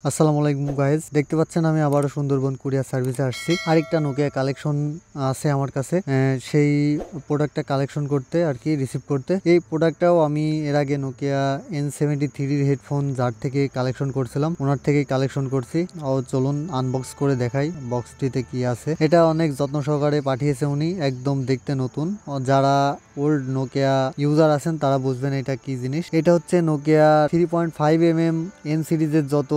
আসসালামু আলাইকুম গাইজ, দেখতে পাচ্ছেন আমি আবারও সুন্দরবন কুরিয়ার সার্ভিসে আসছি। আরেকটা নোকিয়া কালেকশন আছে আমার কাছে, সেই প্রোডাক্টটা কালেকশন করতে আর কি রিসিভ করতে। এই প্রোডাক্টটাও আমি এর আগে নোকিয়া N73 হেডফোন যার থেকে কালেকশন করছিলাম ওনার থেকেই কালেকশন করছি। চলুন আনবক্স করে দেখাই বক্সটিতে কি আছে। এটা অনেক যত্ন সহকারে পাঠিয়েছে উনি, একদম দেখতে নতুন। যারা ওল্ড নোকিয়া ইউজার আছেন তারা বুঝবেন এটা কি জিনিস। এটা হচ্ছে নোকিয়া 3.5mm N সিরিজের যত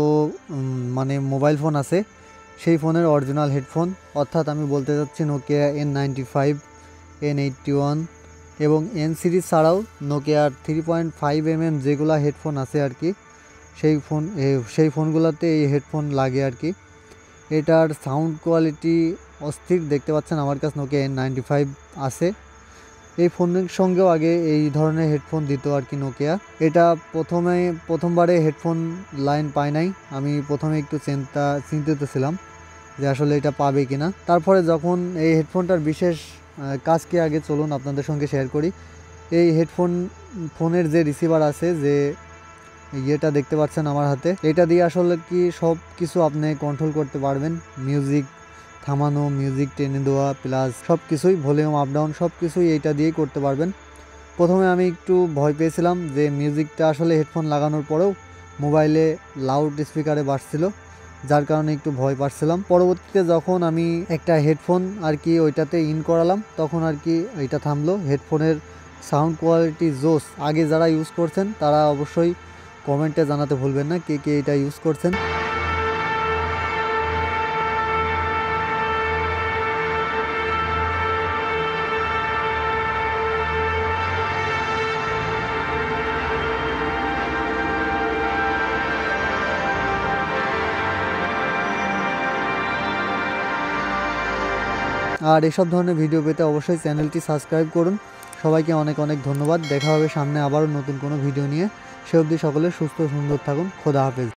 মানে মোবাইল ফোন আছে সেই ফোনের অরিজিনাল হেডফোন, অর্থাৎ আমি বলতে চাচ্ছি নোকিয়া N95, N81 এবং N সিরিজ ছাড়াও নোকিয়ার 3.5mm যেগুলা হেডফোন আছে আর কি সেই ফোনগুলোতে এই হেডফোন লাগে আর কি। এটার সাউন্ড কোয়ালিটি অস্থির, দেখতে পাচ্ছেন আমার কাছে নোকিয়া N95 আছে। এই ফোনের সঙ্গেও আগে এই ধরনের হেডফোন দিত আর কি নোকিয়া। এটা প্রথমবারে হেডফোন লাইন পায় নাই, আমি প্রথমে একটু চিন্তিত ছিলাম যে আসলে এটা পাবে কিনা। তারপরে যখন এই হেডফোনটার বিশেষ কাজ কি আগে চলুন আপনাদের সঙ্গে শেয়ার করি। এই ফোনের যে রিসিভার আছে, যে ইয়েটা দেখতে পাচ্ছেন আমার হাতে, এটা দিয়ে আসলে কি সব কিছু আপনি কন্ট্রোল করতে পারবেন। মিউজিক থামানো, মিউজিক টেনে দেওয়া, প্লাস সব কিছুই ভলিউম আপ ডাউন সব কিছুই এইটা দিয়েই করতে পারবেন। প্রথমে আমি একটু ভয় পেয়েছিলাম যে মিউজিকটা আসলে হেডফোন লাগানোর পরেও মোবাইলে লাউড স্পিকারে বাজছিল, যার কারণে একটু ভয় পাচ্ছিলাম। পরবর্তীতে যখন আমি একটা হেডফোন আর কি ওইটাতে ইন করালাম তখন আর কি এটা থামলো। হেডফোনের সাউন্ড কোয়ালিটি জোস। আগে যারা ইউজ করছেন তারা অবশ্যই কমেন্টে জানাতে ভুলবেন না কে কে এটা ইউজ করছেন। আর এসব ধরনের ভিডিও পেতে অবশ্যই চ্যানেলটি সাবস্ক্রাইব করুন। সবাইকে অনেক অনেক ধন্যবাদ। দেখা হবে সামনে আবারও নতুন কোনো ভিডিও নিয়ে। সে অবধি সকলে সুস্থ সুন্দর থাকুন। খোদা হাফেজ।